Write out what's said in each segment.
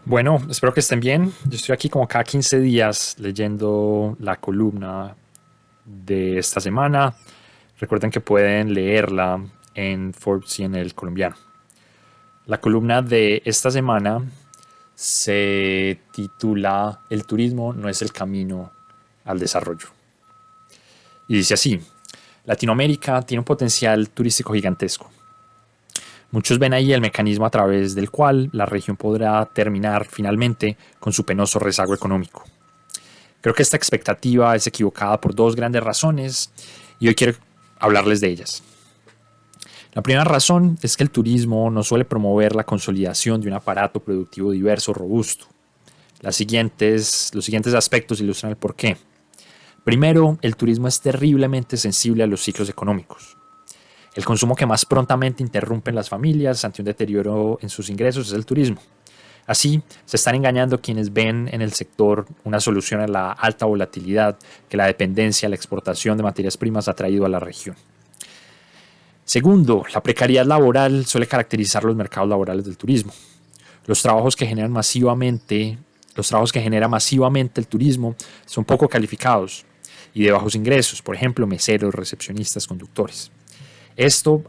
Bueno, espero que estén bien. Yo estoy aquí como cada 15 días leyendo la columna de esta semana. Recuerden que pueden leerla en Forbes y en El Colombiano. La columna de esta semana se titula El turismo no es el camino al desarrollo. Y dice así: Latinoamérica tiene un potencial turístico gigantesco. Muchos ven ahí el mecanismo a través del cual la región podrá terminar finalmente con su penoso rezago económico. Creo que esta expectativa es equivocada por dos grandes razones y hoy quiero hablarles de ellas. La primera razón es que el turismo no suele promover la consolidación de un aparato productivo diverso, robusto. Los siguientes aspectos ilustran el porqué. Primero, el turismo es terriblemente sensible a los ciclos económicos. El consumo que más prontamente interrumpen las familias ante un deterioro en sus ingresos es el turismo. Así, se están engañando quienes ven en el sector una solución a la alta volatilidad que la dependencia a la exportación de materias primas ha traído a la región. Segundo, la precariedad laboral suele caracterizar los mercados laborales del turismo. Los trabajos que genera masivamente el turismo son poco calificados y de bajos ingresos, por ejemplo, meseros, recepcionistas, conductores. Estos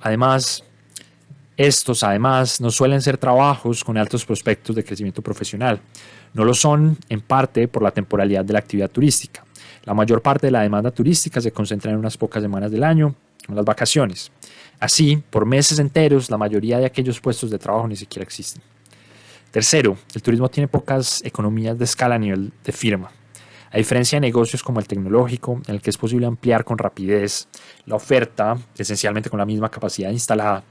además no suelen ser trabajos con altos prospectos de crecimiento profesional. No lo son en parte por la temporalidad de la actividad turística. La mayor parte de la demanda turística se concentra en unas pocas semanas del año, en las vacaciones. Así, por meses enteros, la mayoría de aquellos puestos de trabajo ni siquiera existen. Tercero, el turismo tiene pocas economías de escala a nivel de firma. A diferencia de negocios como el tecnológico, en el que es posible ampliar con rapidez la oferta, esencialmente con la misma capacidad instalada,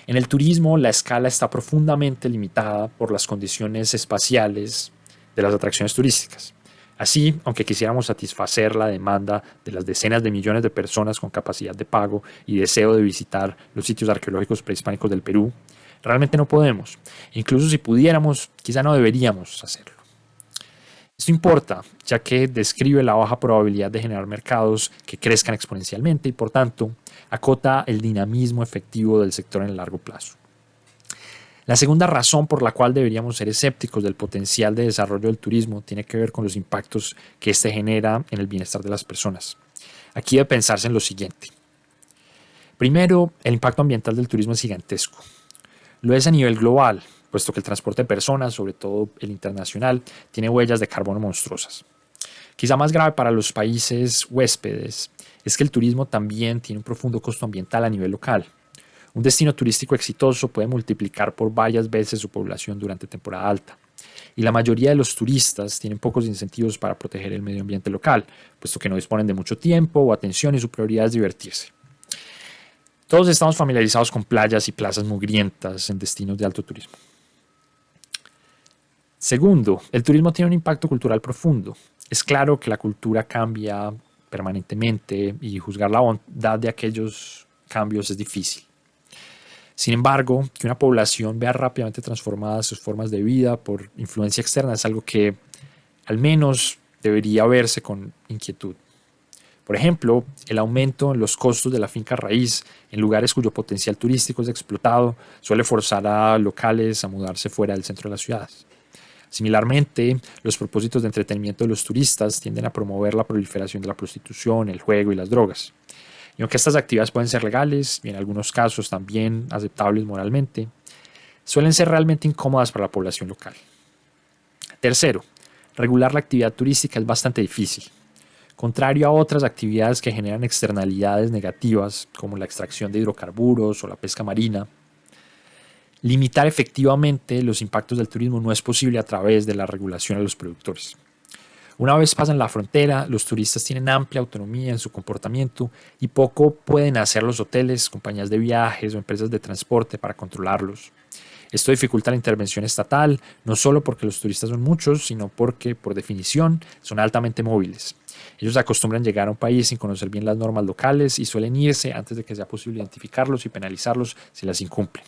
en el turismo la escala está profundamente limitada por las condiciones espaciales de las atracciones turísticas. Así, aunque quisiéramos satisfacer la demanda de las decenas de millones de personas con capacidad de pago y deseo de visitar los sitios arqueológicos prehispánicos del Perú, realmente no podemos. Incluso si pudiéramos, quizá no deberíamos hacerlo. Esto importa, ya que describe la baja probabilidad de generar mercados que crezcan exponencialmente y, por tanto, acota el dinamismo efectivo del sector en el largo plazo. La segunda razón por la cual deberíamos ser escépticos del potencial de desarrollo del turismo tiene que ver con los impactos que éste genera en el bienestar de las personas. Aquí debe pensarse en lo siguiente. Primero, el impacto ambiental del turismo es gigantesco. Lo es a nivel global, puesto que el transporte de personas, sobre todo el internacional, tiene huellas de carbono monstruosas. Quizá más grave para los países huéspedes es que el turismo también tiene un profundo costo ambiental a nivel local. Un destino turístico exitoso puede multiplicar por varias veces su población durante temporada alta. Y la mayoría de los turistas tienen pocos incentivos para proteger el medio ambiente local, puesto que no disponen de mucho tiempo o atención y su prioridad es divertirse. Todos estamos familiarizados con playas y plazas mugrientas en destinos de alto turismo. Segundo, el turismo tiene un impacto cultural profundo. Es claro que la cultura cambia permanentemente y juzgar la bondad de aquellos cambios es difícil. Sin embargo, que una población vea rápidamente transformadas sus formas de vida por influencia externa es algo que al menos debería verse con inquietud. Por ejemplo, el aumento en los costos de la finca raíz en lugares cuyo potencial turístico es explotado suele forzar a locales a mudarse fuera del centro de las ciudades. Similarmente, los propósitos de entretenimiento de los turistas tienden a promover la proliferación de la prostitución, el juego y las drogas. Y aunque estas actividades pueden ser legales y en algunos casos también aceptables moralmente, suelen ser realmente incómodas para la población local. Tercero, regular la actividad turística es bastante difícil. Contrario a otras actividades que generan externalidades negativas, como la extracción de hidrocarburos o la pesca marina, limitar efectivamente los impactos del turismo no es posible a través de la regulación a los productores. Una vez pasan la frontera, los turistas tienen amplia autonomía en su comportamiento y poco pueden hacer los hoteles, compañías de viajes o empresas de transporte para controlarlos. Esto dificulta la intervención estatal, no solo porque los turistas son muchos, sino porque, por definición, son altamente móviles. Ellos acostumbran llegar a un país sin conocer bien las normas locales y suelen irse antes de que sea posible identificarlos y penalizarlos si las incumplen.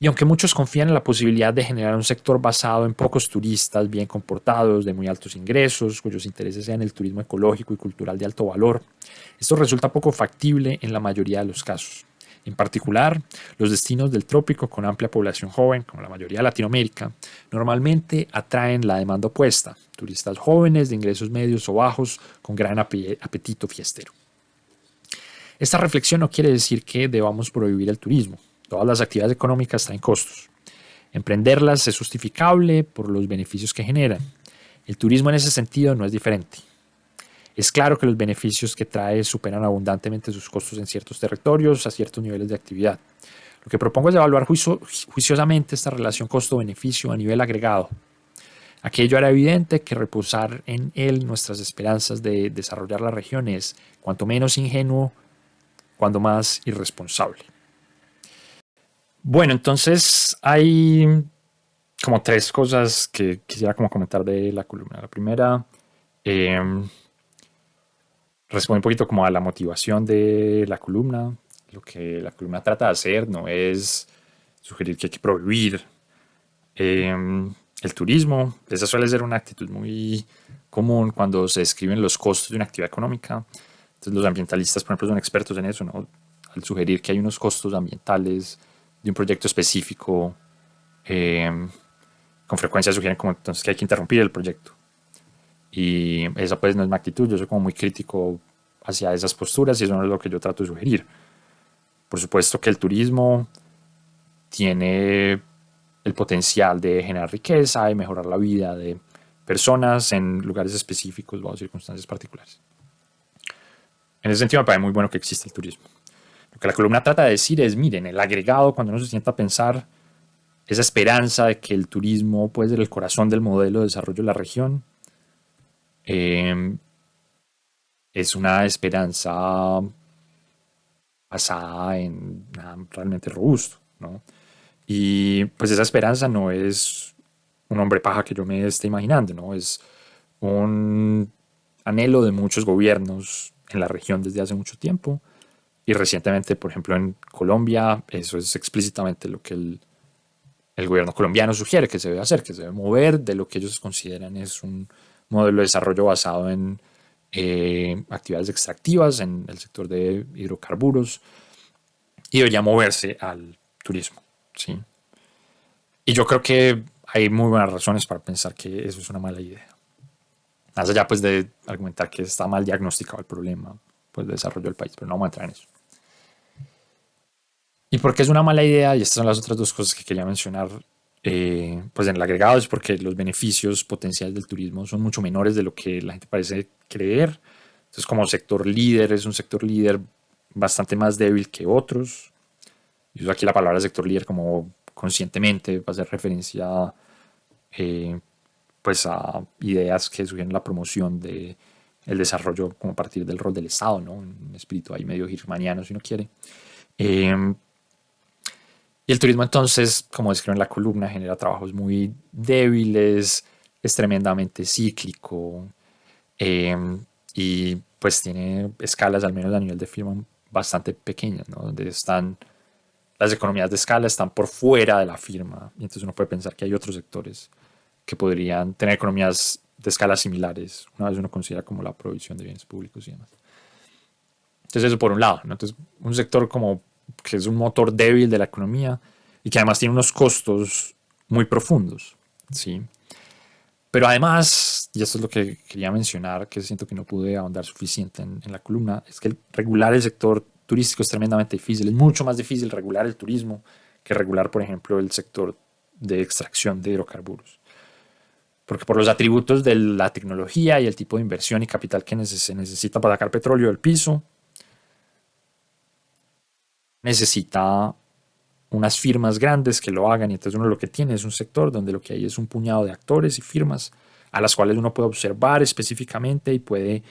Y aunque muchos confían en la posibilidad de generar un sector basado en pocos turistas bien comportados, de muy altos ingresos, cuyos intereses sean el turismo ecológico y cultural de alto valor, esto resulta poco factible en la mayoría de los casos. En particular, los destinos del trópico con amplia población joven, como la mayoría de Latinoamérica, normalmente atraen la demanda opuesta, turistas jóvenes de ingresos medios o bajos con gran apetito fiestero. Esta reflexión no quiere decir que debamos prohibir el turismo. Todas las actividades económicas traen costos. Emprenderlas es justificable por los beneficios que generan. El turismo en ese sentido no es diferente. Es claro que los beneficios que trae superan abundantemente sus costos en ciertos territorios a ciertos niveles de actividad. Lo que propongo es evaluar juiciosamente esta relación costo-beneficio a nivel agregado. Aquello hará evidente que reposar en él nuestras esperanzas de desarrollar la región es, cuanto menos ingenuo, cuando más irresponsable. Bueno, entonces hay como tres cosas que quisiera como comentar de la columna. La primera, responde un poquito como a la motivación de la columna. Lo que la columna trata de hacer no es sugerir que hay que prohibir el turismo. Esa suele ser una actitud muy común cuando se describen los costos de una actividad económica. Entonces los ambientalistas, por ejemplo, son expertos en eso, ¿no? Al sugerir que hay unos costos ambientales de un proyecto específico, con frecuencia sugieren como entonces que hay que interrumpir el proyecto. Y esa pues no es mi actitud, yo soy como muy crítico hacia esas posturas y eso no es lo que yo trato de sugerir. Por supuesto que el turismo tiene el potencial de generar riqueza y mejorar la vida de personas en lugares específicos o circunstancias particulares. En ese sentido me parece muy bueno que exista el turismo. Lo que la columna trata de decir es, miren, el agregado, cuando uno se sienta a pensar esa esperanza de que el turismo puede ser el corazón del modelo de desarrollo de la región, es una esperanza basada en nada realmente robusto, ¿no? Y pues esa esperanza no es un hombre paja que yo me esté imaginando, ¿no? Es un anhelo de muchos gobiernos en la región desde hace mucho tiempo. Y recientemente, por ejemplo, en Colombia, eso es explícitamente lo que el gobierno colombiano sugiere que se debe hacer, que se debe mover de lo que ellos consideran es un modelo de desarrollo basado en actividades extractivas, en el sector de hidrocarburos, y debería moverse al turismo, ¿sí? Y yo creo que hay muy buenas razones para pensar que eso es una mala idea. Más allá pues de argumentar que está mal diagnosticado el problema pues, de desarrollo del país, pero no vamos a entrar en eso. ¿Y por qué es una mala idea? Y estas son las otras dos cosas que quería mencionar. Pues en el agregado es porque los beneficios potenciales del turismo son mucho menores de lo que la gente parece creer. Entonces como sector líder, es un sector líder bastante más débil que otros. Y uso aquí la palabra sector líder como conscientemente para hacer referencia pues a ideas que sugieren la promoción de el desarrollo como a partir del rol del Estado, ¿no? Un espíritu ahí medio hirmaniano si uno quiere. Y el turismo entonces, como describo en la columna, genera trabajos muy débiles, es tremendamente cíclico y pues tiene escalas, al menos a nivel de firma, bastante pequeñas, ¿no? Donde están las economías de escala están por fuera de la firma y entonces uno puede pensar que hay otros sectores que podrían tener economías de escala similares, una vez uno considera como la provisión de bienes públicos y demás. Entonces eso por un lado, ¿no? Entonces un sector como que es un motor débil de la economía y que además tiene unos costos muy profundos, ¿sí? Pero además, y esto es lo que quería mencionar, que siento que no pude ahondar suficiente en la columna, es que regular el sector turístico es tremendamente difícil. Es mucho más difícil regular el turismo que regular, por ejemplo, el sector de extracción de hidrocarburos. Porque por los atributos de la tecnología y el tipo de inversión y capital que se necesita para sacar petróleo del piso, necesita unas firmas grandes que lo hagan y entonces uno lo que tiene es un sector donde lo que hay es un puñado de actores y firmas a las cuales uno puede observar específicamente y puede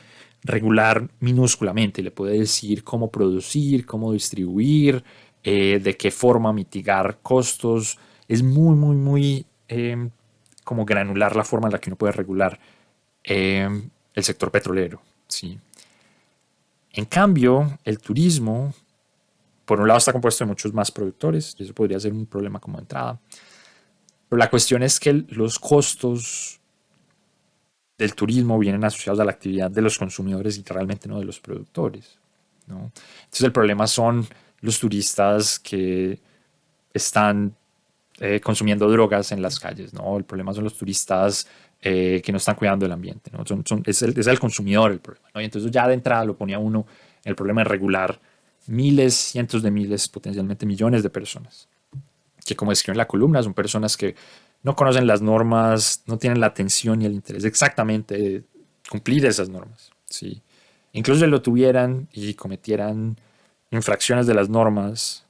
regular minúsculamente, le puede decir cómo producir, cómo distribuir, de qué forma mitigar costos. Es muy, muy, muy como granular la forma en la que uno puede regular el sector petrolero. ¿Sí? En cambio, el turismo por un lado está compuesto de muchos más productores y eso podría ser un problema como entrada. Pero la cuestión es que los costos del turismo vienen asociados a la actividad de los consumidores y realmente no de los productores, ¿no? Entonces el problema son los turistas que están consumiendo drogas en las calles, ¿no? El problema son los turistas que no están cuidando el ambiente, ¿no? Es el consumidor el problema, ¿no? Y entonces ya de entrada lo ponía uno en el problema de regular miles, cientos de miles, potencialmente millones de personas, que como escribo en la columna, son personas que no conocen las normas, no tienen la atención y el interés exactamente de cumplir esas normas, ¿sí? Incluso si lo tuvieran y cometieran infracciones de las normas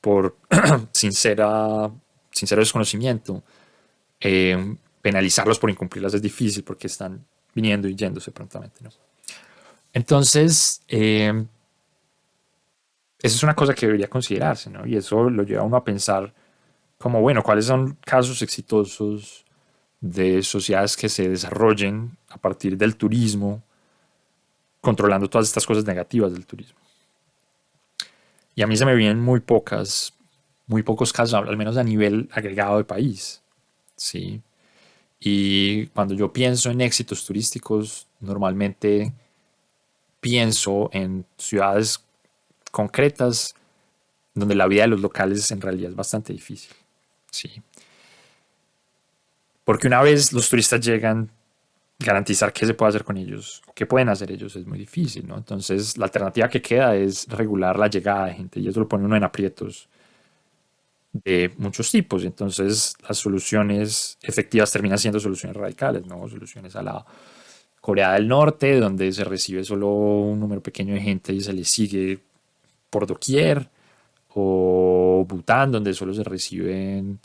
por sincera, sincero desconocimiento, penalizarlos por incumplirlas es difícil porque están viniendo y yéndose prontamente, ¿no? Entonces, eso es una cosa que debería considerarse, ¿no? Y eso lo lleva a uno a pensar como, bueno, ¿cuáles son casos exitosos de sociedades que se desarrollen a partir del turismo, controlando todas estas cosas negativas del turismo? Y a mí se me vienen muy pocos casos, al menos a nivel agregado de país, ¿sí? Y cuando yo pienso en éxitos turísticos, normalmente pienso en ciudades concretas donde la vida de los locales en realidad es bastante difícil, ¿sí? Porque una vez los turistas llegan, garantizar qué se puede hacer con ellos, qué pueden hacer ellos es muy difícil, ¿no? Entonces la alternativa que queda es regular la llegada de gente y eso lo pone uno en aprietos de muchos tipos. Entonces las soluciones efectivas terminan siendo soluciones radicales, ¿no? Soluciones a la Corea del Norte, donde se recibe solo un número pequeño de gente y se le sigue por doquier, o Bután, donde solo se reciben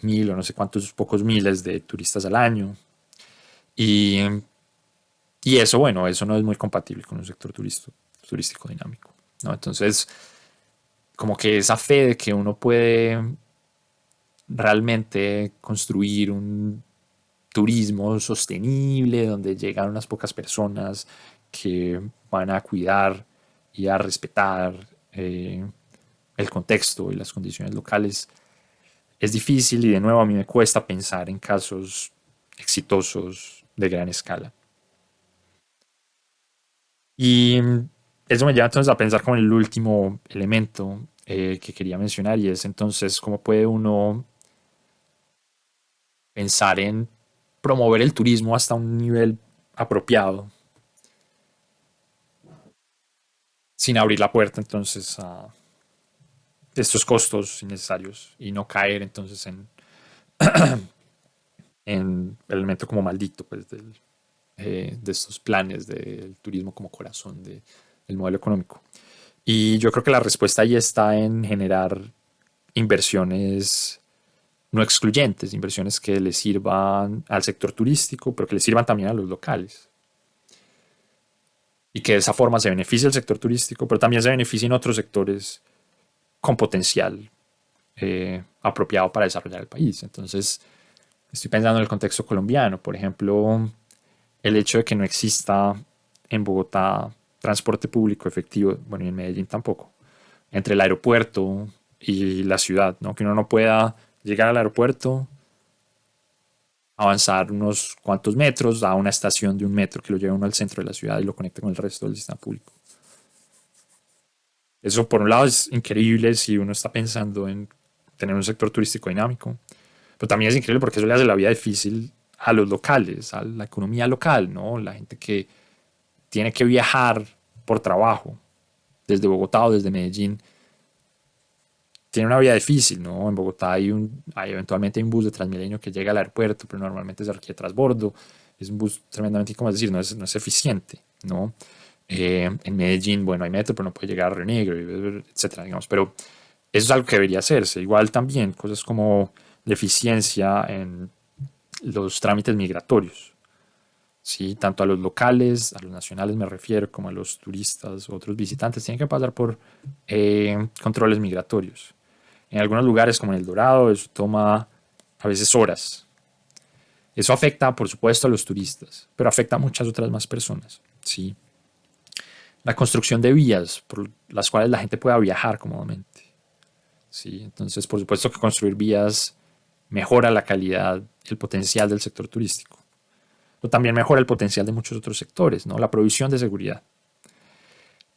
1.000 o no sé cuántos pocos miles de turistas al año. Y, y eso, bueno, eso no es muy compatible con un sector turístico dinámico, ¿no? Entonces, como que esa fe de que uno puede realmente construir un turismo sostenible donde llegan unas pocas personas que van a cuidar y a respetar el contexto y las condiciones locales, es difícil y de nuevo a mí me cuesta pensar en casos exitosos de gran escala. Y eso me lleva entonces a pensar como en el último elemento que quería mencionar y es entonces cómo puede uno pensar en promover el turismo hasta un nivel apropiado sin abrir la puerta entonces a estos costos innecesarios y no caer entonces en el elemento como maldito pues, de estos planes del turismo como corazón del modelo económico. Y yo creo que la respuesta ahí está en generar inversiones no excluyentes, inversiones que le sirvan al sector turístico, pero que le sirvan también a los locales. Y que de esa forma se beneficie el sector turístico, pero también se beneficien otros sectores con potencial apropiado para desarrollar el país. Entonces, estoy pensando en el contexto colombiano, por ejemplo, el hecho de que no exista en Bogotá transporte público efectivo, bueno, y en Medellín tampoco, entre el aeropuerto y la ciudad, ¿no? Que uno no pueda llegar al aeropuerto, avanzar unos cuantos metros a una estación de un metro que lo lleve uno al centro de la ciudad y lo conecte con el resto del sistema público. Eso por un lado es increíble si uno está pensando en tener un sector turístico dinámico, pero también es increíble porque eso le hace la vida difícil a los locales, a la economía local, ¿no? La gente que tiene que viajar por trabajo desde Bogotá o desde Medellín tiene una vida difícil, ¿no? En Bogotá hay eventualmente un bus de Transmilenio que llega al aeropuerto, pero normalmente se requiere transbordo. Es un bus tremendamente, ¿cómo decir? No es eficiente, ¿no? En Medellín, bueno, hay metro, pero no puede llegar a Río Negro, etcétera, digamos. Pero eso es algo que debería hacerse. Igual también cosas como la eficiencia en los trámites migratorios, ¿sí? Tanto a los locales, a los nacionales me refiero, como a los turistas, otros visitantes, tienen que pasar por controles migratorios. En algunos lugares, como en El Dorado, eso toma a veces horas. Eso afecta, por supuesto, a los turistas, pero afecta a muchas otras más personas, ¿sí? La construcción de vías por las cuales la gente pueda viajar cómodamente, ¿sí? Entonces, por supuesto que construir vías mejora la calidad, el potencial del sector turístico, pero también mejora el potencial de muchos otros sectores, ¿no? La provisión de seguridad.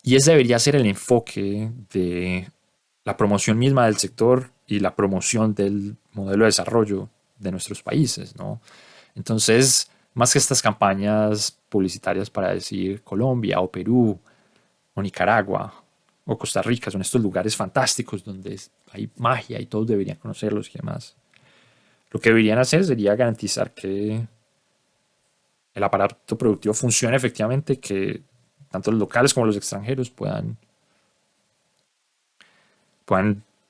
Y ese debería ser el enfoque de la promoción misma del sector y la promoción del modelo de desarrollo de nuestros países, ¿no? Entonces, más que estas campañas publicitarias para decir Colombia o Perú o Nicaragua o Costa Rica son estos lugares fantásticos donde hay magia y todos deberían conocerlos y demás. Lo que deberían hacer sería garantizar que el aparato productivo funcione efectivamente, que tanto los locales como los extranjeros puedan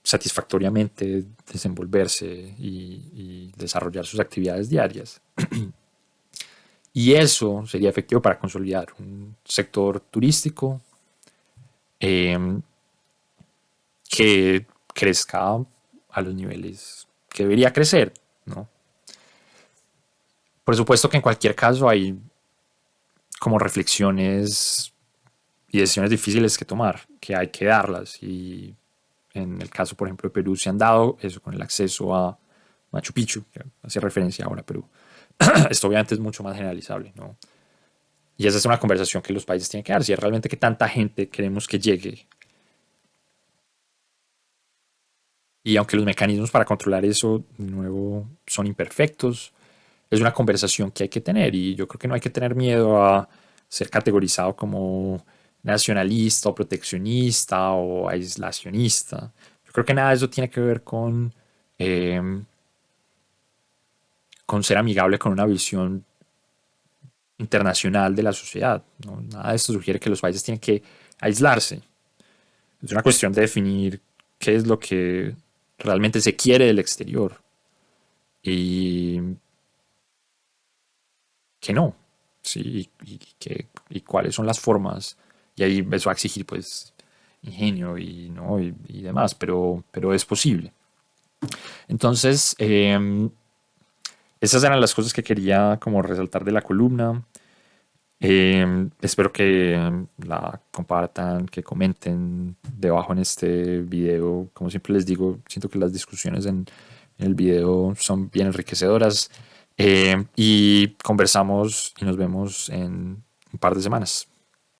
satisfactoriamente desenvolverse y desarrollar sus actividades diarias. Y eso sería efectivo para consolidar un sector turístico eh, que crezca a los niveles que debería crecer, ¿no? Por supuesto que en cualquier caso hay como reflexiones y decisiones difíciles que tomar, que hay que darlas. Y en el caso, por ejemplo, de Perú se han dado eso con el acceso a Machu Picchu, que hace referencia ahora a Perú. Esto obviamente es mucho más generalizable, ¿no? Y esa es una conversación que los países tienen que dar, si es realmente que tanta gente queremos que llegue. Y aunque los mecanismos para controlar eso, de nuevo, son imperfectos, es una conversación que hay que tener. Y yo creo que no hay que tener miedo a ser categorizado como nacionalista o proteccionista o aislacionista. Yo creo que nada de eso tiene que ver eh, con ser amigable con una visión internacional de la sociedad, ¿no? Nada de esto sugiere que los países tienen que aislarse. Es una cuestión de definir qué es lo que realmente se quiere del exterior y que no, ¿sí? Y cuáles son las formas. Y ahí eso va a exigir pues ingenio y, ¿no? y demás, pero es posible. Entonces, esas eran las cosas que quería como resaltar de la columna. Espero que la compartan, que comenten debajo en este video. Como siempre les digo, siento que las discusiones en el video son bien enriquecedoras. Y conversamos y nos vemos en un par de semanas.